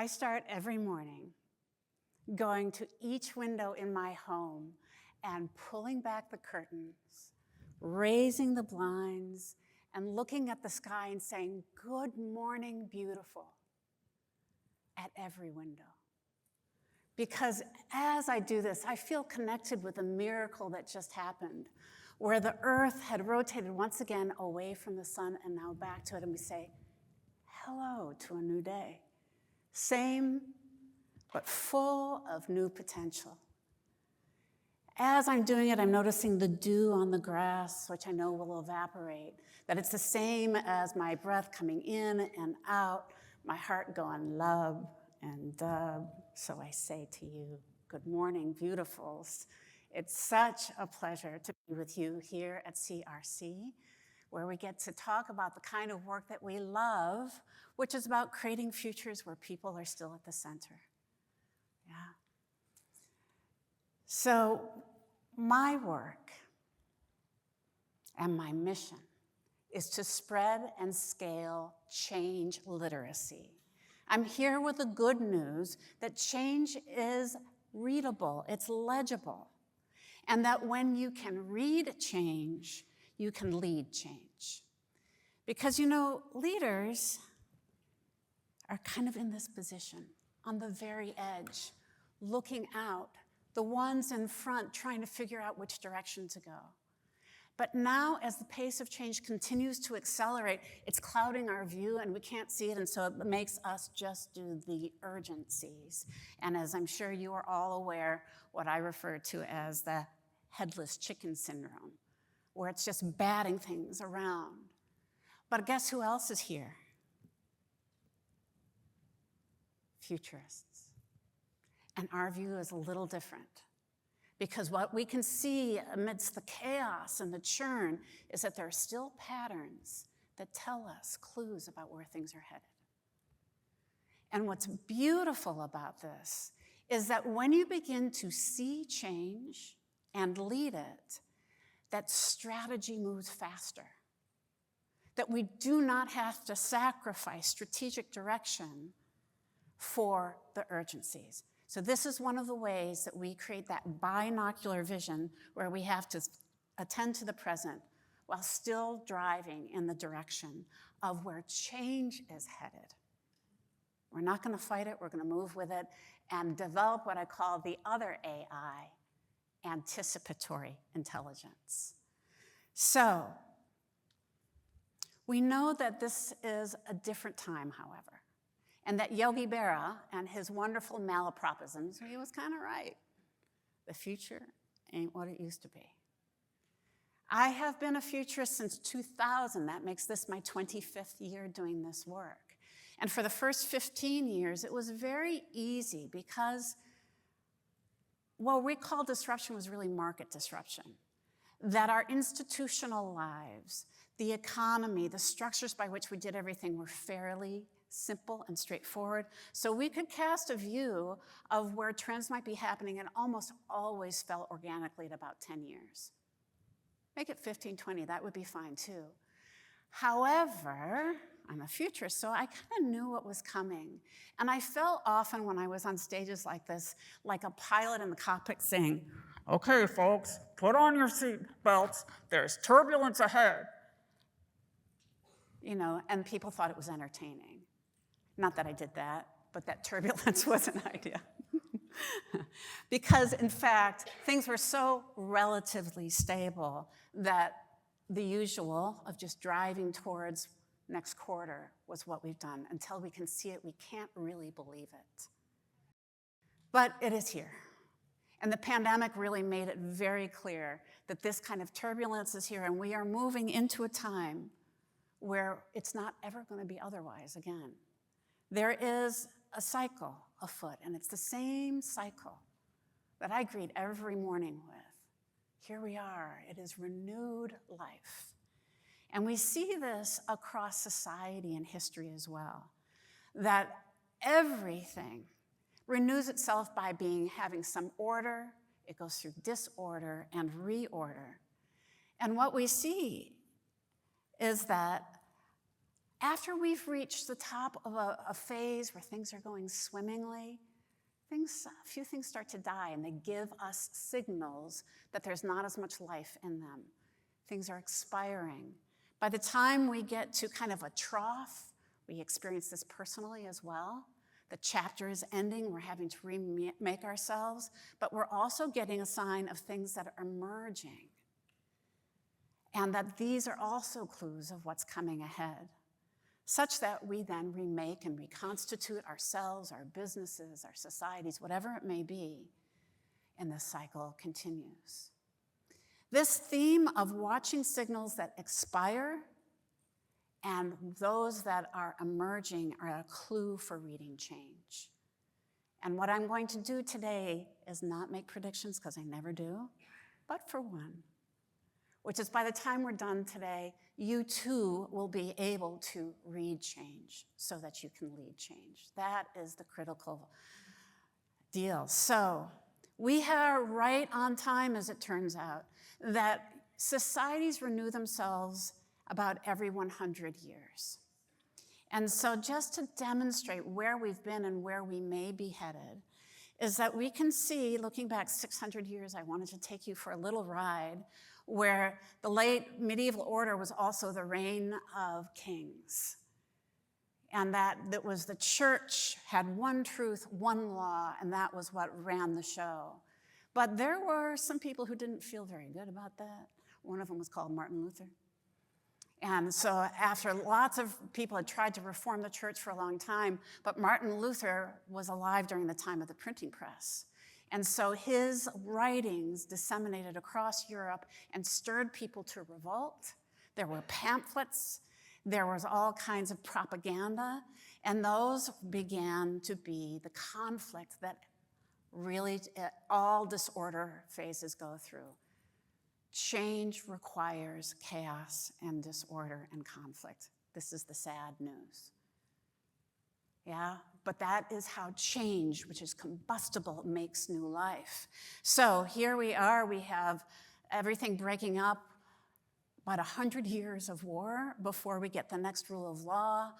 I start every morning going to each window in my home and pulling back the curtains, raising the blinds, and looking at the sky and saying, "Good morning, beautiful," at every window. Because as I do this, I feel connected with a miracle that just happened, where the earth had rotated once again away from the sun and now back to it, and we say, hello to a new day. Same, but full of new potential. As I'm doing it, I'm noticing the dew on the grass, which I know will evaporate, that it's the same as my breath coming in and out, my heart going lub and dub. So I say to you, good morning, beautifuls. It's such a pleasure to be with you here at CRC, where we get to talk about the kind of work that we love, which is about creating futures where people are still at the center. Yeah. So my work and my mission is to spread and scale change literacy. I'm here with the good news that change is readable, it's legible, and that when you can read change, you can lead change. Because, you know, leaders are kind of in this position, on the very edge, looking out, the ones in front trying to figure out which direction to go. But now, as the pace of change continues to accelerate, it's clouding our view and we can't see it, and so it makes us just do the urgencies. And as I'm sure you are all aware, what I refer to as the headless chicken syndrome, where it's just batting things around. But guess who else is here? Futurists. And our view is a little different. Because what we can see amidst the chaos and the churn is that there are still patterns that tell us clues about where things are headed. And what's beautiful about this is that when you begin to see change and lead it, that strategy moves faster. That we do not have to sacrifice strategic direction for the urgencies. So this is one of the ways that we create that binocular vision where we have to attend to the present while still driving in the direction of where change is headed. We're not going to fight it, we're going to move with it and develop what I call the other AI, Anticipatory Intelligence. So, we know that this is a different time, however, and that Yogi Berra and his wonderful malapropisms, he was kind of right. The future ain't what it used to be. I have been a futurist since 2000. That makes this my 25th year doing this work. And for the first 15 years, it was very easy because what we call disruption was really market disruption. That our institutional lives, the economy, the structures by which we did everything were fairly simple and straightforward. So we could cast a view of where trends might be happening and almost always fell organically at about 10 years. Make it 15, 20, that would be fine too. However, I'm a futurist, so I kind of knew what was coming. And I felt often when I was on stages like this, like a pilot in the cockpit saying, "Okay, folks, put on your seat belts. There's turbulence ahead." You know, and people thought it was entertaining. Not that I did that, but that turbulence was an idea. Because, in fact, things were so relatively stable that the usual of just driving towards next quarter was what we've done. Until we can see it, we can't really believe it. But it is here. And the pandemic really made it very clear that this kind of turbulence is here, and we are moving into a time where it's not ever going to be otherwise again. There is a cycle afoot, and it's the same cycle that I greet every morning with. Here we are. It is renewed life. And we see this across society and history as well, that everything renews itself by having some order. It goes through disorder and reorder. And what we see is that After we've reached the top of a phase where things are going swimmingly, a few things start to die, and they give us signals that there's not as much life in them. Things are expiring. By the time we get to kind of a trough, we experience this personally as well. The chapter is ending, we're having to remake ourselves, but we're also getting a sign of things that are emerging. And that these are also clues of what's coming ahead, such that we then remake and reconstitute ourselves, our businesses, our societies, whatever it may be, and the cycle continues. This theme of watching signals that expire and those that are emerging are a clue for reading change. And what I'm going to do today is not make predictions, because I never do, but for one, which is by the time we're done today, you too will be able to read change so that you can lead change. That is the critical deal. So we are right on time, as it turns out, that societies renew themselves about every 100 years. And so just to demonstrate where we've been and where we may be headed, is that we can see, looking back 600 years, I wanted to take you for a little ride, where the late medieval order was also the reign of kings. And that was the church had one truth, one law, and that was what ran the show. But there were some people who didn't feel very good about that. One of them was called Martin Luther. And so after lots of people had tried to reform the church for a long time, but Martin Luther was alive during the time of the printing press. And so his writings disseminated across Europe and stirred people to revolt. There were pamphlets, there was all kinds of propaganda, and those began to be the conflict that really all disorder phases go through. Change requires chaos and disorder and conflict. This is the sad news. Yeah, but that is how change, which is combustible, makes new life. So here we are, we have everything breaking up, about 100 years of war before we get the next rule of law,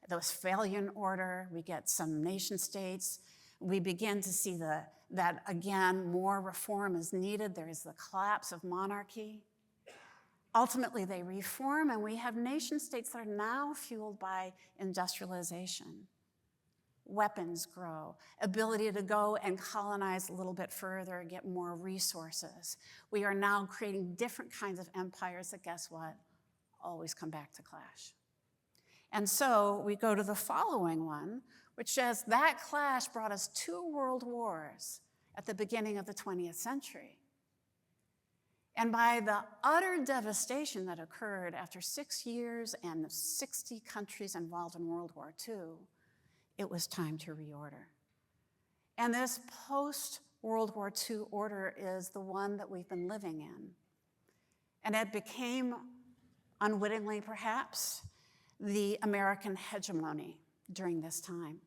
the Westphalian order, we get some nation states. We begin to see that again, more reform is needed. There is the collapse of monarchy. Ultimately, they reform, and we have nation states that are now fueled by industrialization. Weapons grow, ability to go and colonize a little bit further, get more resources. We are now creating different kinds of empires that, guess what, always come back to clash. And so we go to the following one, which says that clash brought us 2 world wars at the beginning of the 20th century. And by the utter devastation that occurred after 6 years and 60 countries involved in World War II, it was time to reorder. And this post-World War II order is the one that we've been living in. And it became, unwittingly perhaps, the American hegemony during this time.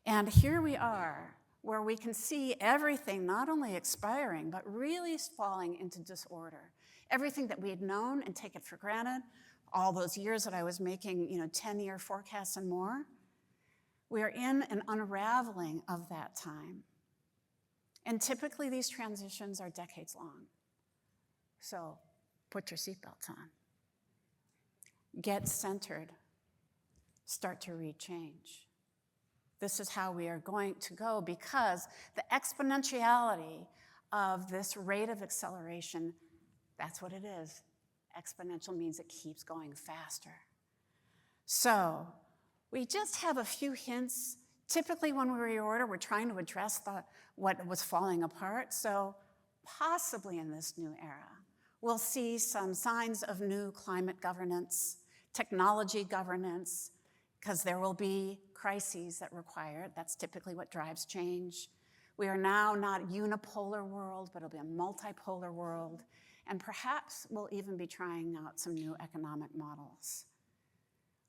And here we are, where we can see everything not only expiring, but really falling into disorder. Everything that we had known and taken for granted, all those years that I was making 10-year forecasts and more, we are in an unraveling of that time. And typically these transitions are decades long. So put your seatbelts on. Get centered. Start to read change. This is how we are going to go, because the exponentiality of this rate of acceleration, that's what it is. Exponential means it keeps going faster. So we just have a few hints. Typically when we reorder, we're trying to address what was falling apart. So possibly in this new era, we'll see some signs of new climate governance, technology governance, because there will be crises that require it. That's typically what drives change. We are now not a unipolar world, but it'll be a multipolar world. And perhaps we'll even be trying out some new economic models.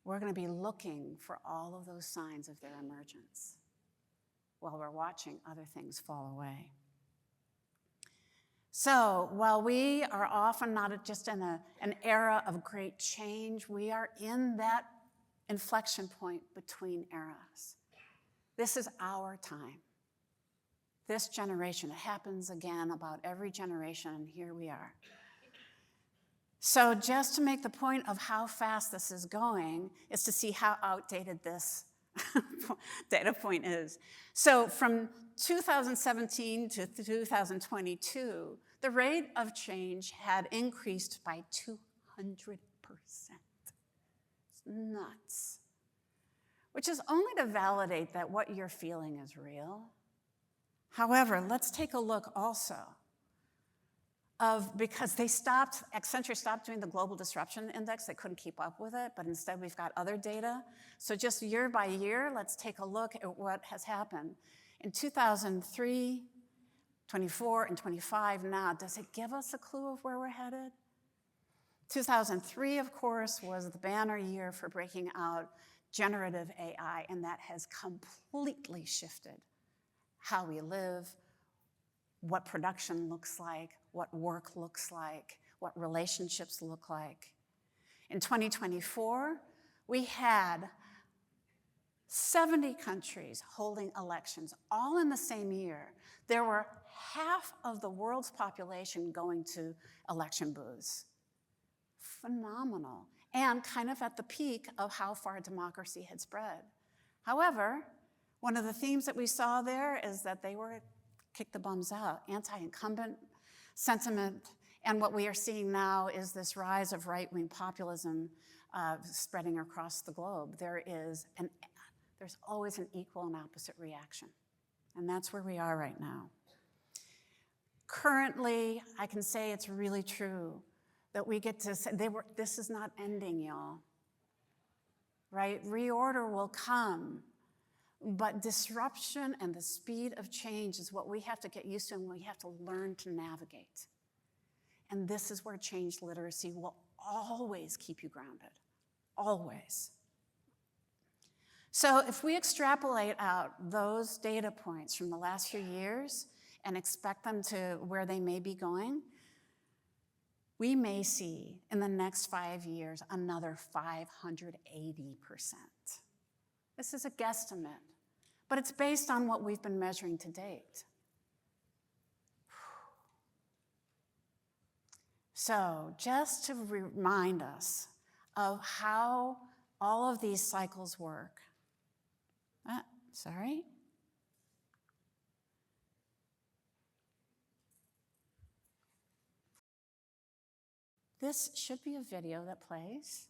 We're going to be looking for all of those signs of their emergence while we're watching other things fall away. So while we are often not just in an era of great change, we are in that inflection point between eras. This is our time. This generation, it happens again about every generation, and here we are. So just to make the point of how fast this is going is to see how outdated this data point is. So from 2017 to 2022, the rate of change had increased by 200%. It's nuts. Which is only to validate that what you're feeling is real. However, let's take a look also because Accenture stopped doing the Global Disruption Index. They couldn't keep up with it, but instead we've got other data. So just year by year, let's take a look at what has happened. In 2003, 24, and 25 now, does it give us a clue of where we're headed? 2003, of course, was the banner year for breaking out generative AI, and that has completely shifted how we live, what production looks like, what work looks like, what relationships look like. In 2024, we had 70 countries holding elections, all in the same year. There were half of the world's population going to election booths. Phenomenal, and kind of at the peak of how far democracy had spread. However, one of the themes that we saw there is that they were kick the bums out, anti-incumbent sentiment, and what we are seeing now is this rise of right-wing populism spreading across the globe. There's always an equal and opposite reaction, and that's where we are right now. Currently, I can say it's really true that we get to say, this is not ending, y'all, right? Reorder will come. But disruption and the speed of change is what we have to get used to and we have to learn to navigate. And this is where change literacy will always keep you grounded, always. So if we extrapolate out those data points from the last few years and expect them to where they may be going, we may see in the next 5 years another 580%. This is a guesstimate, but it's based on what we've been measuring to date. So just to remind us of how all of these cycles work. Sorry. This should be a video that plays.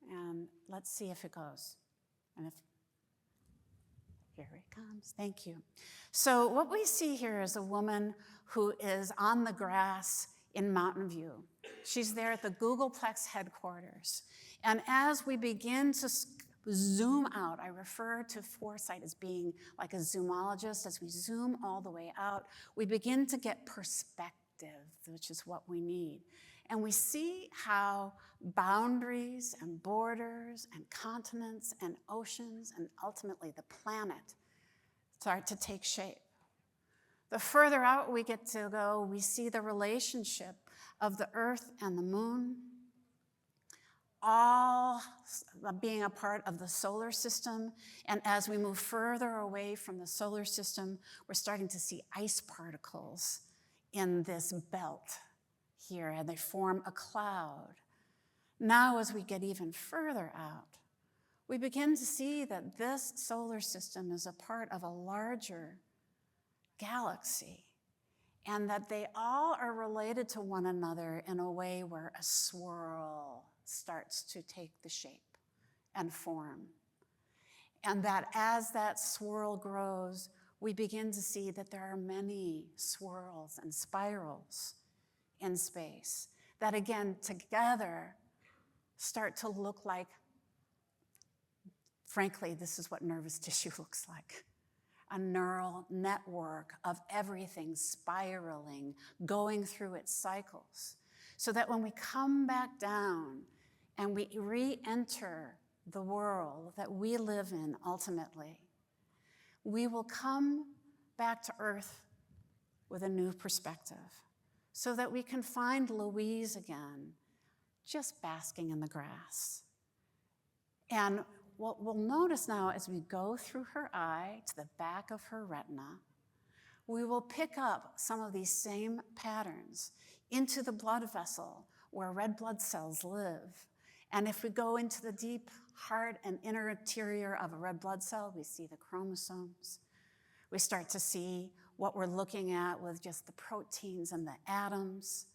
And let's see if it goes. And here it comes. Thank you. So what we see here is a woman who is on the grass in Mountain View. She's there at the Googleplex headquarters. And as we begin to zoom out, I refer to foresight as being like a zoomologist. As we zoom all the way out, we begin to get perspective, which is what we need. And we see how boundaries and borders and continents and oceans and ultimately the planet start to take shape. The further out we get to go, we see the relationship of the Earth and the Moon, all being a part of the solar system. And as we move further away from the solar system, we're starting to see ice particles in this belt here, and they form a cloud. Now, as we get even further out, we begin to see that this solar system is a part of a larger galaxy, and that they all are related to one another in a way where a swirl starts to take the shape and form. And that as that swirl grows, we begin to see that there are many swirls and spirals in space that, again, together start to look like, frankly, this is what nervous tissue looks like. A neural network of everything spiraling, going through its cycles, so that when we come back down and we re-enter the world that we live in ultimately, we will come back to Earth with a new perspective, so that we can find Louise again, just basking in the grass, And what we'll notice now as we go through her eye to the back of her retina, we will pick up some of these same patterns into the blood vessel where red blood cells live. And if we go into the deep heart and inner interior of a red blood cell, we see the chromosomes. We start to see what we're looking at with just the proteins and the atoms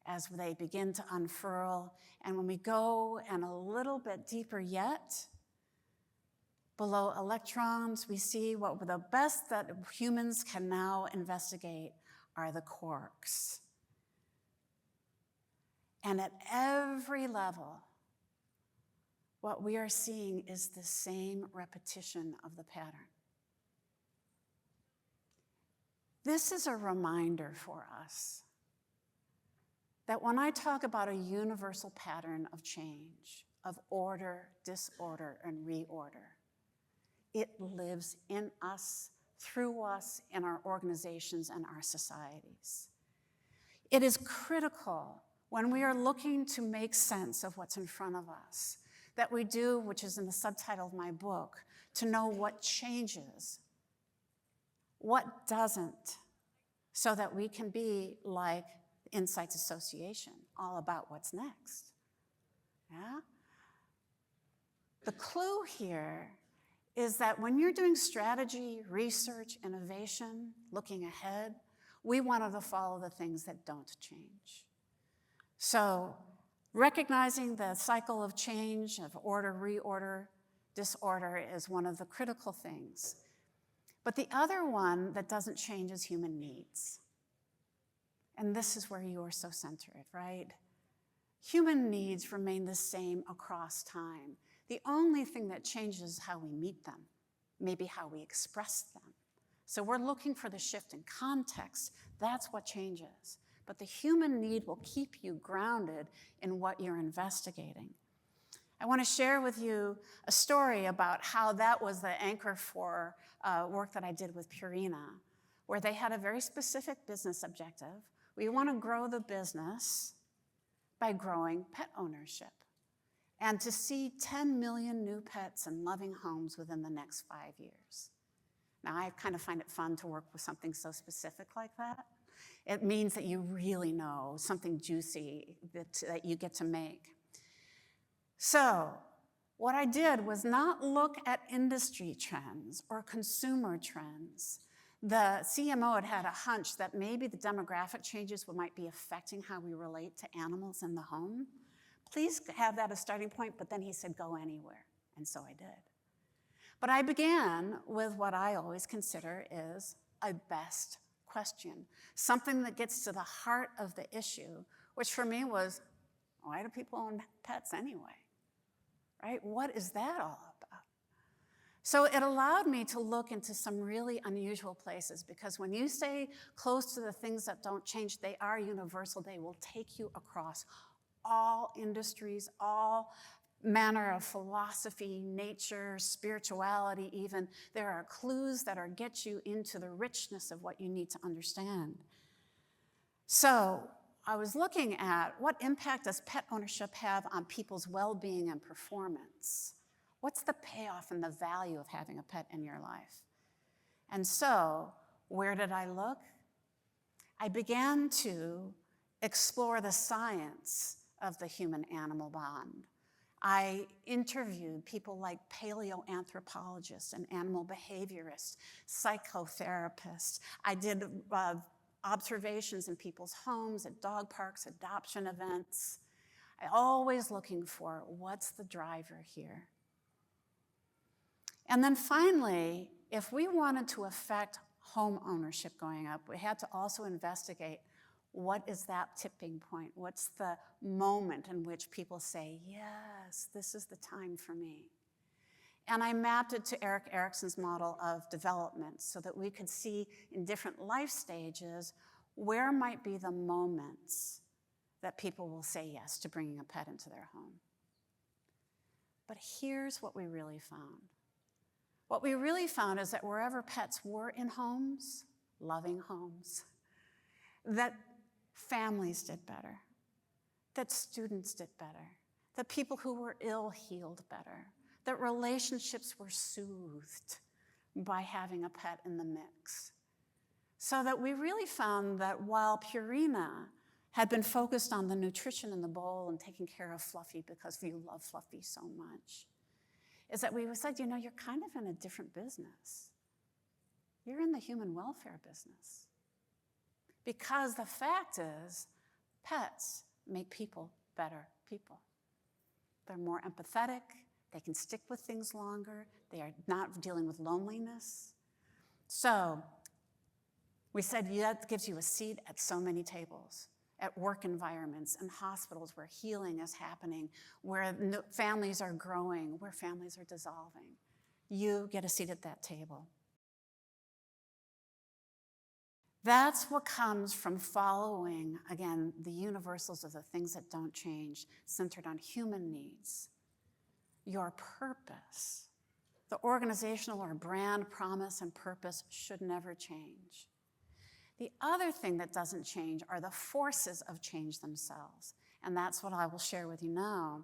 as they begin to unfurl. And when we go and a little bit deeper yet, below electrons, we see what the best that humans can now investigate are the quarks. And at every level, what we are seeing is the same repetition of the pattern. This is a reminder for us that when I talk about a universal pattern of change, of order, disorder, and reorder, it lives in us, through us, in our organizations and our societies. It is critical when we are looking to make sense of what's in front of us that we do, which is in the subtitle of my book, to know what changes, what doesn't, so that we can be like Insights Association, all about what's next. Yeah? The clue here is that when you're doing strategy, research, innovation, looking ahead, we want to follow the things that don't change. So recognizing the cycle of change, of order, reorder, disorder is one of the critical things. But the other one that doesn't change is human needs. And this is where you are so centered, right? Human needs remain the same across time. The only thing that changes is how we meet them, maybe how we express them. So we're looking for the shift in context. That's what changes. But the human need will keep you grounded in what you're investigating. I want to share with you a story about how that was the anchor for work that I did with Purina, where they had a very specific business objective. We want to grow the business by growing pet ownership and to see 10 million new pets in loving homes within the next 5 years. Now, I kind of find it fun to work with something so specific like that. It means that you really know something juicy that you get to make. So what I did was not look at industry trends or consumer trends. The CMO had a hunch that maybe the demographic changes might be affecting how we relate to animals in the home. Please have that as a starting point, but then he said, go anywhere, and so I did. But I began with what I always consider is a best question, something that gets to the heart of the issue, which for me was, why do people own pets anyway? Right? What is that all about? So it allowed me to look into some really unusual places, because when you stay close to the things that don't change, they are universal. They will take you across all industries, all manner of philosophy, nature, spirituality even. There are clues that get you into the richness of what you need to understand. So I was looking at what impact does pet ownership have on people's well-being and performance? What's the payoff and the value of having a pet in your life? And so where did I look? I began to explore the science of the human-animal bond. I interviewed people like paleoanthropologists and animal behaviorists, psychotherapists. I did observations in people's homes, at dog parks, adoption events. I always looking for what's the driver here. And then finally, if we wanted to affect home ownership going up, we had to also investigate what is that tipping point? What's the moment in which people say, yes, this is the time for me? And I mapped it to Erik Erikson's model of development so that we could see in different life stages where might be the moments that people will say yes to bringing a pet into their home. But here's what we really found. What we really found is that wherever pets were in homes, loving homes, that families did better, that students did better, that people who were ill healed better, that relationships were soothed by having a pet in the mix. So that we really found that while Purina had been focused on the nutrition in the bowl and taking care of Fluffy because you love Fluffy so much, is that we said, you know, you're kind of in a different business. You're in the human welfare business. Because the fact is, pets make people better people. They're more empathetic, they can stick with things longer, they are not dealing with loneliness. So we said that gives you a seat at so many tables, at work environments, in hospitals where healing is happening, where families are growing, where families are dissolving. You get a seat at that table. That's what comes from following, again, the universals of the things that don't change, centered on human needs. Your purpose, the organizational or brand promise and purpose should never change. The other thing that doesn't change are the forces of change themselves, and that's what I will share with you now.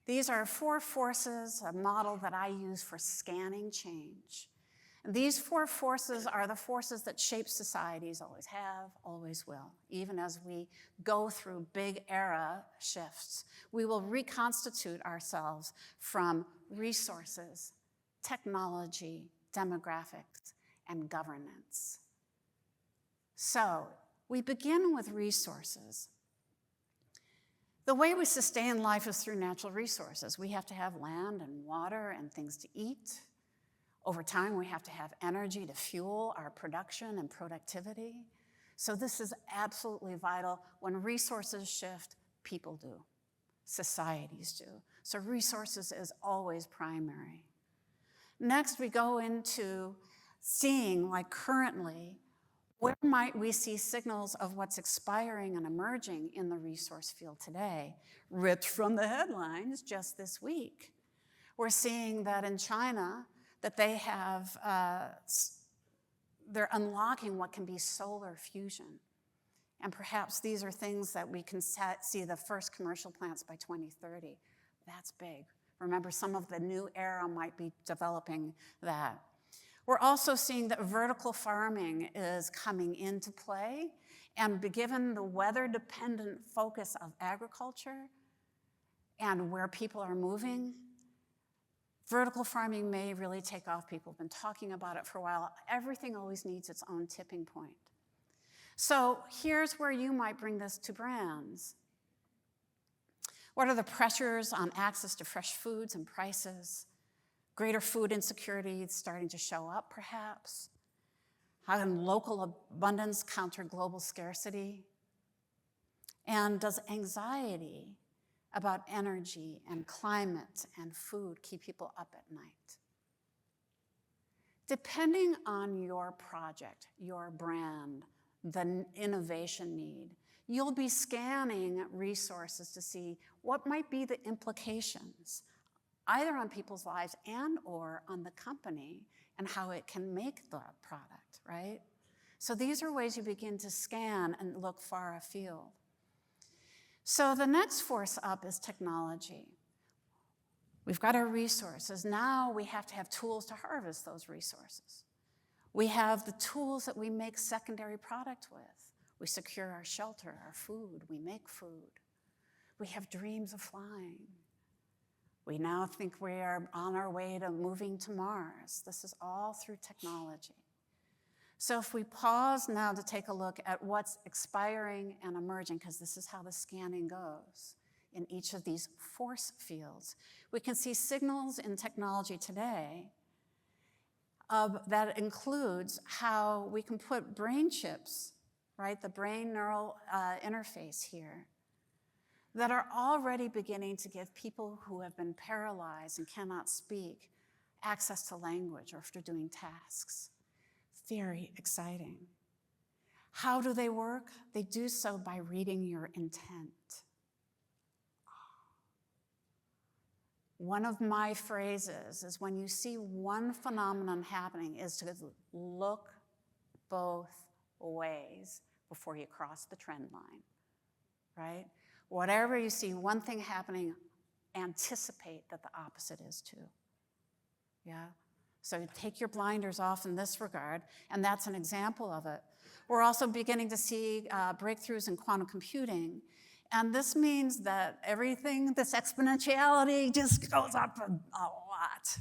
These are 4 forces, a model that I use for scanning change. And these 4 forces are the forces that shape societies, always have, always will. Even as we go through big era shifts, we will reconstitute ourselves from resources, technology, demographics, and governance. So we begin with resources. The way we sustain life is through natural resources. We have to have land and water and things to eat. Over time, we have to have energy to fuel our production and productivity. So this is absolutely vital. When resources shift, people do. Societies do. So resources is always primary. Next, we go into seeing, like currently, where might we see signals of what's expiring and emerging in the resource field today? Ripped from the headlines just this week. We're seeing that in China, that they have, they're unlocking what can be solar fusion. And perhaps these are things that we can see the first commercial plants by 2030. That's big. Remember, some of the new era might be developing that. We're also seeing that vertical farming is coming into play, and given the weather-dependent focus of agriculture and where people are moving, vertical farming may really take off. People have been talking about it for a while. Everything always needs its own tipping point. So here's where you might bring this to brands. What are the pressures on access to fresh foods and prices? Greater food insecurity starting to show up, perhaps? How can local abundance counter global scarcity? And does anxiety about energy and climate and food keep people up at night? Depending on your project, your brand, the innovation need, you'll be scanning resources to see what might be the implications, either on people's lives and or on the company and how it can make the product, right? So these are ways you begin to scan and look far afield. So the next force up is technology. We've got our resources. Now we have to have tools to harvest those resources. We have the tools that we make secondary product with. We secure our shelter, our food, we make food. We have dreams of flying. We now think we are on our way to moving to Mars. This is all through technology. So if we pause now to take a look at what's expiring and emerging, because this is how the scanning goes in each of these force fields, we can see signals in technology today that includes how we can put brain chips, right, the brain neural interface here, that are already beginning to give people who have been paralyzed and cannot speak access to language or after doing tasks. Very exciting. How do they work? They do so by reading your intent. One of my phrases is when you see one phenomenon happening is to look both ways before you cross the trend line, right? Whatever you see one thing happening, anticipate that the opposite is too. yeah? So you take your blinders off in this regard, and that's an example of it. We're also beginning to see breakthroughs in quantum computing, and this means that everything, this exponentiality just goes up a lot.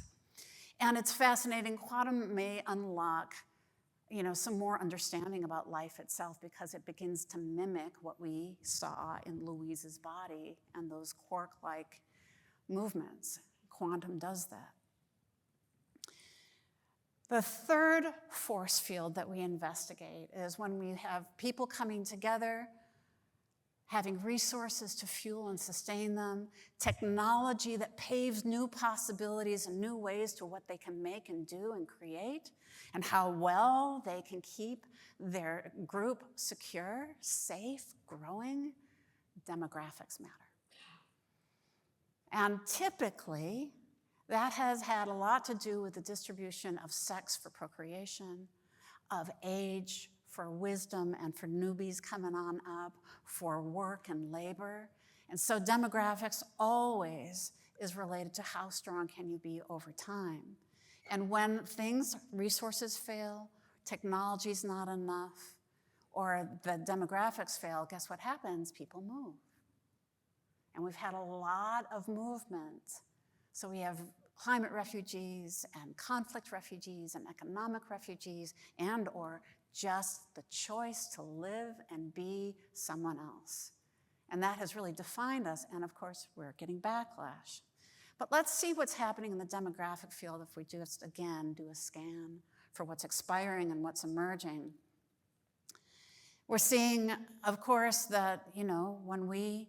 And it's fascinating. Quantum may unlock, some more understanding about life itself because it begins to mimic what we saw in Louise's body and those quark-like movements. Quantum does that. The third force field that we investigate is when we have people coming together, having resources to fuel and sustain them, technology that paves new possibilities and new ways to what they can make and do and create, and how well they can keep their group secure, safe, growing. Demographics matter. And typically, that has had a lot to do with the distribution of sex for procreation, of age for wisdom and for newbies coming on up, for work and labor. And so demographics always is related to how strong can you be over time. And when resources fail, technology's not enough, or the demographics fail, guess what happens? People move. And we've had a lot of movement. So we have climate refugees and conflict refugees and economic refugees and or just the choice to live and be someone else. And that has really defined us, and of course, we're getting backlash. But let's see what's happening in the demographic field if we just, again, do a scan for what's expiring and what's emerging. We're seeing, of course, that, when we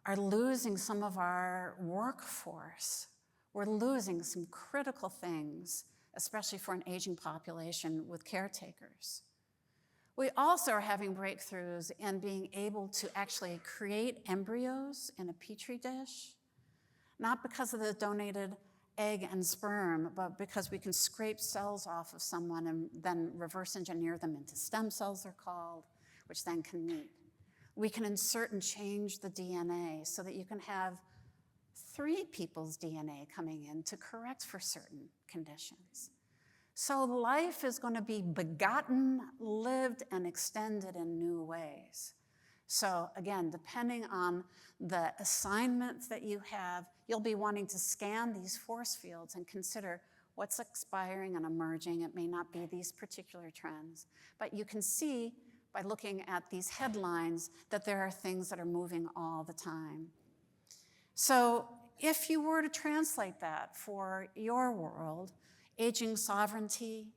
are losing some of our workforce, we're losing some critical things, especially for an aging population with caretakers. We also are having breakthroughs in being able to actually create embryos in a petri dish, not because of the donated egg and sperm, but because we can scrape cells off of someone and then reverse engineer them into stem cells, they're called, which then can meet. We can insert and change the DNA so that you can have 3 people's DNA coming in to correct for certain conditions. So life is going to be begotten, lived, and extended in new ways. So again, depending on the assignments that you have, you'll be wanting to scan these force fields and consider what's expiring and emerging. It may not be these particular trends, but you can see by looking at these headlines that there are things that are moving all the time. So if you were to translate that for your world, aging sovereignty,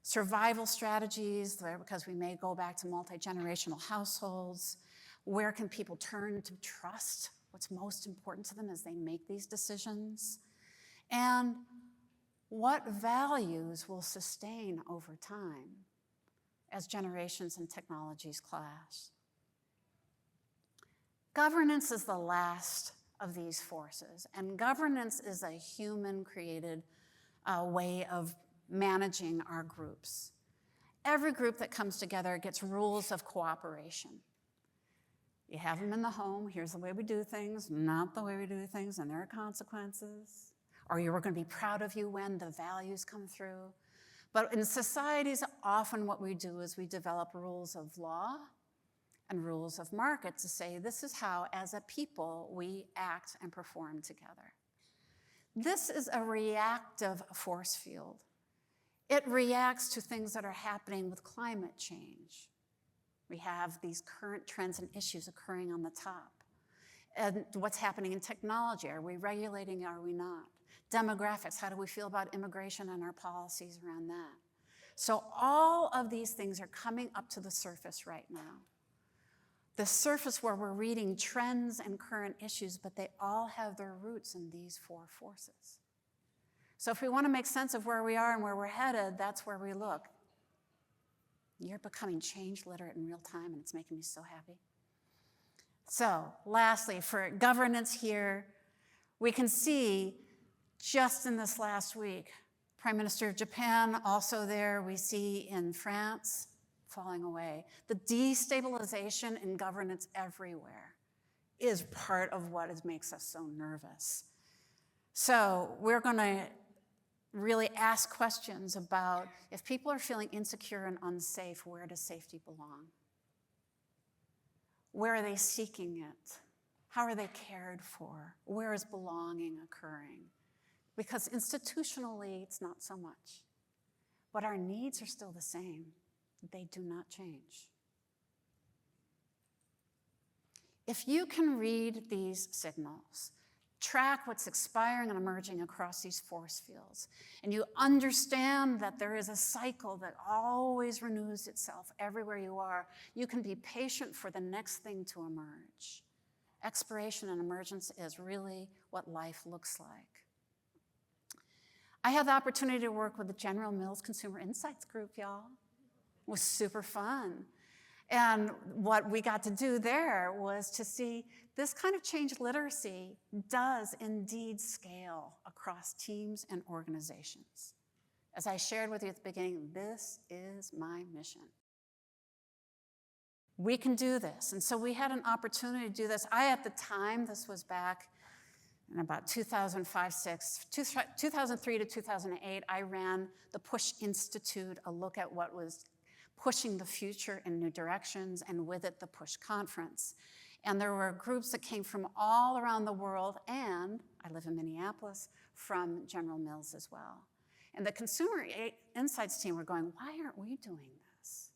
survival strategies, because we may go back to multi-generational households, where can people turn to trust what's most important to them as they make these decisions, and what values will sustain over time as generations and technologies clash. Governance is the last of these forces, and governance is a human-created way of managing our groups. Every group that comes together gets rules of cooperation. You have them in the home, here's the way we do things, not the way we do things, and there are consequences. Or you're going to be proud of you when the values come through. But in societies, often what we do is we develop rules of law and rules of market to say this is how, as a people, we act and perform together. This is a reactive force field. It reacts to things that are happening with climate change. We have these current trends and issues occurring on the top. And what's happening in technology? Are we regulating, are we not? Demographics, how do we feel about immigration and our policies around that? So all of these things are coming up to the surface right now. The surface where we're reading trends and current issues, but they all have their roots in these 4 forces. So if we want to make sense of where we are and where we're headed, that's where we look. You're becoming change literate in real time, and it's making me so happy. So lastly, for governance here, we can see just in this last week, Prime Minister of Japan also there, we see in France falling away. The destabilization in governance everywhere is part of what makes us so nervous. So we're going to really ask questions about if people are feeling insecure and unsafe, where does safety belong? Where are they seeking it? How are they cared for? Where is belonging occurring? Because institutionally, it's not so much. But our needs are still the same. They do not change. If you can read these signals, track what's expiring and emerging across these force fields, and you understand that there is a cycle that always renews itself everywhere you are, you can be patient for the next thing to emerge. Expiration and emergence is really what life looks like. I had the opportunity to work with the General Mills Consumer Insights Group, y'all. It was super fun. And what we got to do there was to see this kind of change literacy does indeed scale across teams and organizations. As I shared with you at the beginning, this is my mission. We can do this. And so we had an opportunity to do this. At the time, this was back in about 2005-06, 2003 to 2008, I ran the Push Institute, a look at what was pushing the future in new directions, and with it, the Push Conference. And there were groups that came from all around the world, and I live in Minneapolis, from General Mills as well. And the Consumer Insights team were going, why aren't we doing this?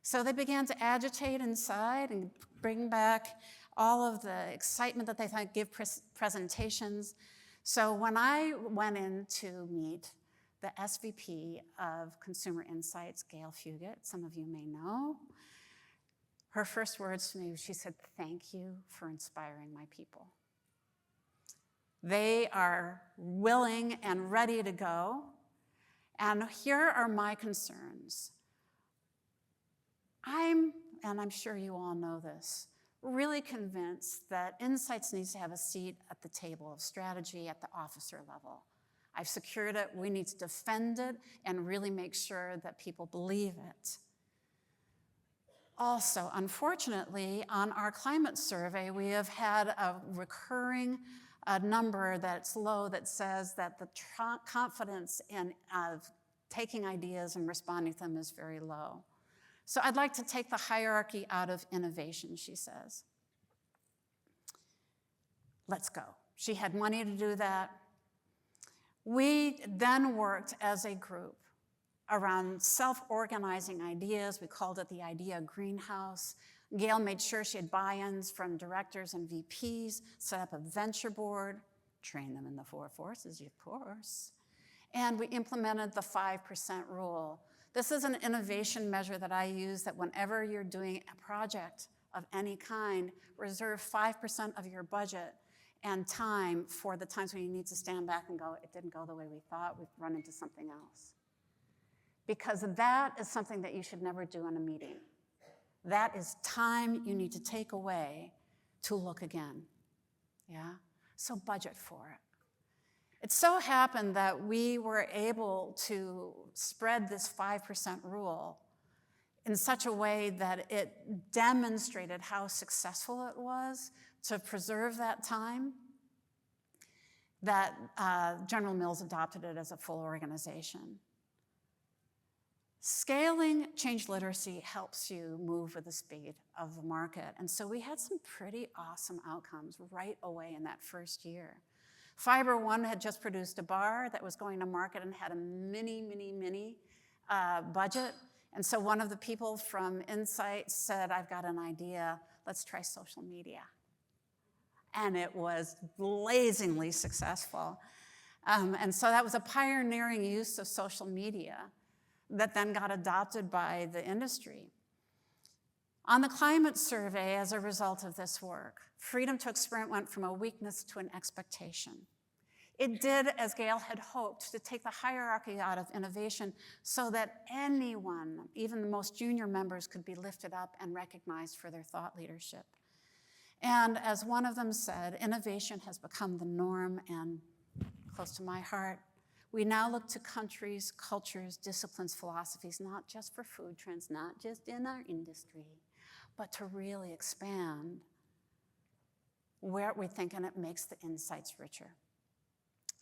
So they began to agitate inside and bring back all of the excitement that they thought give presentations. So when I went in to meet the SVP of Consumer Insights, Gail Fugit, some of you may know, her first words to me, she said, thank you for inspiring my people. They are willing and ready to go. And here are my concerns. And I'm sure you all know this, really convinced that Insights needs to have a seat at the table of strategy at the officer level. I've secured it. We need to defend it and really make sure that people believe it. Also, unfortunately, on our climate survey, we have had a recurring number that's low that says that the confidence in taking ideas and responding to them is very low. So I'd like to take the hierarchy out of innovation, she says. Let's go. She had money to do that. We then worked as a group around self-organizing ideas. We called it the Idea Greenhouse. Gail made sure she had buy-ins from directors and VPs, set up a venture board, trained them in the 4 forces, of course. And we implemented the 5% rule. This is an innovation measure that I use that whenever you're doing a project of any kind, reserve 5% of your budget and time for the times when you need to stand back and go, it didn't go the way we thought, we've run into something else. Because that is something that you should never do in a meeting. That is time you need to take away to look again, yeah? So budget for it. It so happened that we were able to spread this 5% rule in such a way that it demonstrated how successful it was to preserve that time, that General Mills adopted it as a full organization. Scaling change literacy helps you move with the speed of the market. And so we had some pretty awesome outcomes right away in that first year. Fiber One had just produced a bar that was going to market and had a mini budget. And so one of the people from Insights said, I've got an idea, let's try social media. And it was blazingly successful. And so that was a pioneering use of social media that then got adopted by the industry. On the climate survey, as a result of this work, freedom to experiment went from a weakness to an expectation. It did, as Gail had hoped, to take the hierarchy out of innovation so that anyone, even the most junior members, could be lifted up and recognized for their thought leadership. And as one of them said, innovation has become the norm, and close to my heart, we now look to countries, cultures, disciplines, philosophies, not just for food trends, not just in our industry, but to really expand where we think, and it makes the insights richer.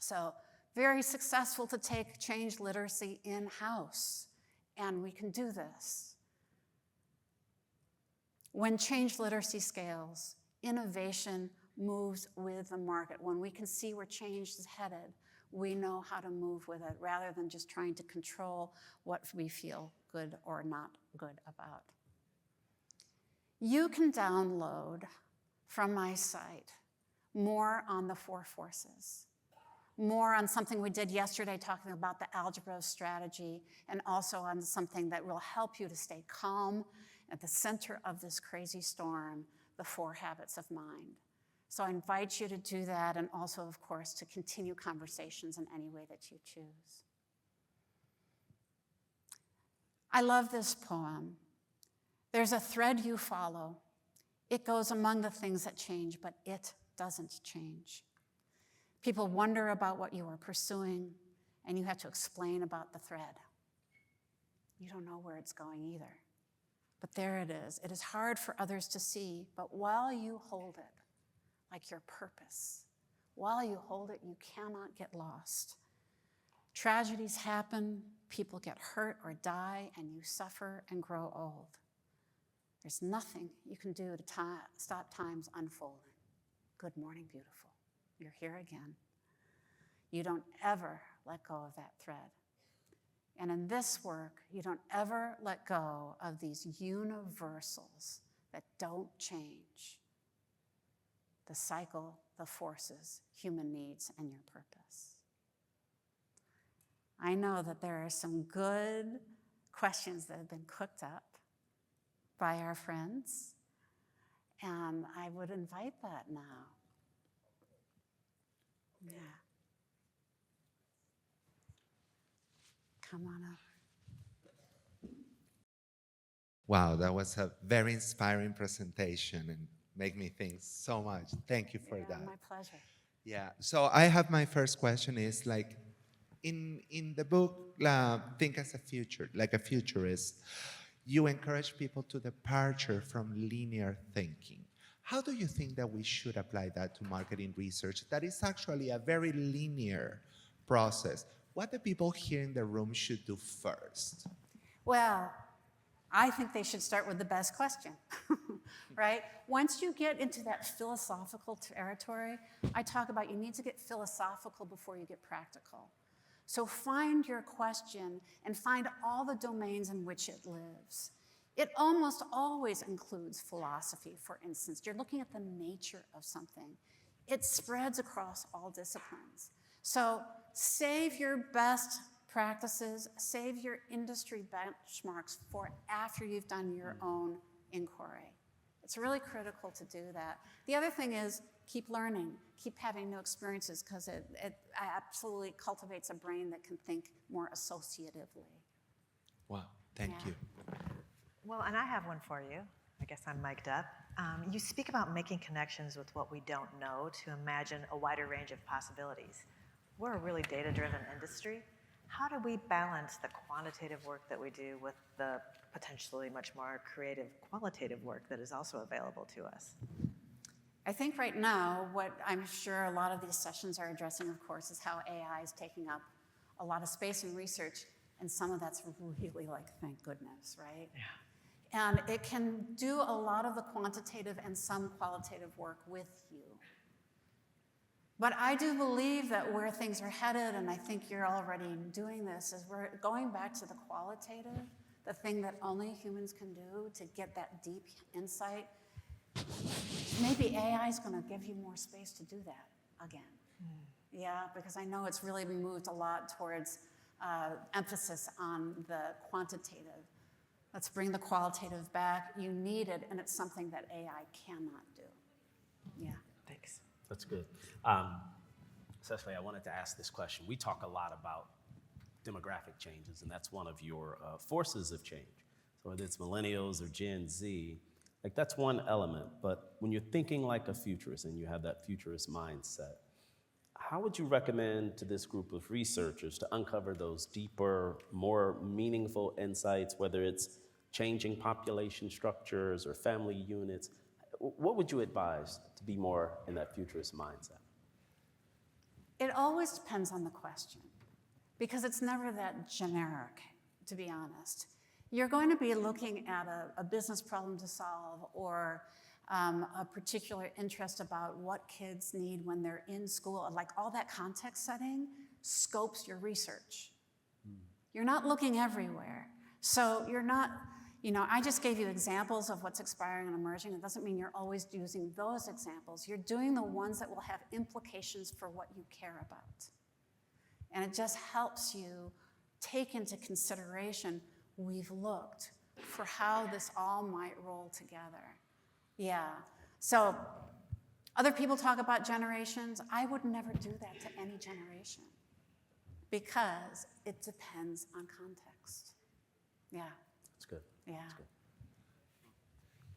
So very successful to take change literacy in-house, and we can do this. When change literacy scales, innovation moves with the market. When we can see where change is headed, we know how to move with it rather than just trying to control what we feel good or not good about. You can download from my site more on the 4 forces, more on something we did yesterday talking about the algebra strategy, and also on something that will help you to stay calm at the center of this crazy storm, the 4 habits of mind. So I invite you to do that, and also, of course, to continue conversations in any way that you choose. I love this poem. There's a thread you follow. It goes among the things that change, but it doesn't change. People wonder about what you are pursuing, and you have to explain about the thread. You don't know where it's going either. But there it is. It is hard for others to see, but while you hold it, like your purpose, while you hold it, you cannot get lost. Tragedies happen, people get hurt or die, and you suffer and grow old. There's nothing you can do to stop time's unfolding. Good morning, beautiful. You're here again. You don't ever let go of that thread. And in this work, you don't ever let go of these universals that don't change. The cycle, the forces, human needs, and your purpose. I know that there are some good questions that have been cooked up by our friends, and I would invite that now. Yeah. Come on up. Wow, that was a very inspiring presentation and make me think so much. Thank you for that. My pleasure. Yeah, so I have my first question is like, in the book, Think as a Future, like a futurist, you encourage people to departure from linear thinking. How do you think that we should apply that to marketing research? That is actually a very linear process. What the people here in the room should do first? Well, I think they should start with the best question, right? Once you get into that philosophical territory, I talk about you need to get philosophical before you get practical. So find your question and find all the domains in which it lives. It almost always includes philosophy, for instance. You're looking at the nature of something. It spreads across all disciplines. So save your best practices, save your industry benchmarks for after you've done your own inquiry. It's really critical to do that. The other thing is keep learning, keep having new experiences, because it absolutely cultivates a brain that can think more associatively. Wow, thank you. Well, and I have one for you. I guess I'm mic'd up. You speak about making connections with what we don't know to imagine a wider range of possibilities. We're a really data-driven industry. How do we balance the quantitative work that we do with the potentially much more creative qualitative work that is also available to us? I think right now, what I'm sure a lot of these sessions are addressing, of course, is how AI is taking up a lot of space in research, and some of that's really like, thank goodness, right? Yeah. And it can do a lot of the quantitative and some qualitative work with you. But I do believe that where things are headed, and I think you're already doing this, is we're going back to the qualitative, the thing that only humans can do to get that deep insight. Maybe AI is going to give you more space to do that again. Yeah, because I know it's really moved a lot towards emphasis on the quantitative. Let's bring the qualitative back. You need it, and it's something that AI cannot do. Yeah. Thanks. That's good. Cecily, I wanted to ask this question. We talk a lot about demographic changes, and that's one of your forces of change. So whether it's millennials or Gen Z, like that's one element. But when you're thinking like a futurist and you have that futurist mindset, how would you recommend to this group of researchers to uncover those deeper, more meaningful insights, whether it's changing population structures or family units? What would you advise to be more in that futurist mindset? It always depends on the question, because it's never that generic, to be honest. You're going to be looking at a business problem to solve, or a particular interest about what kids need when they're in school. Like, all that context setting scopes your research. You're not looking everywhere. So you're not, I just gave you examples of what's expiring and emerging. It doesn't mean you're always using those examples. You're doing the ones that will have implications for what you care about. And it just helps you take into consideration, we've looked for how this all might roll together. Yeah, so other people talk about generations. I would never do that to any generation, because it depends on context. Yeah. That's good. Yeah. That's good.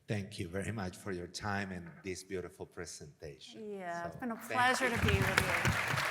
Thank you very much for your time and this beautiful presentation. Yeah, So, it's been a thank pleasure you. to be with you.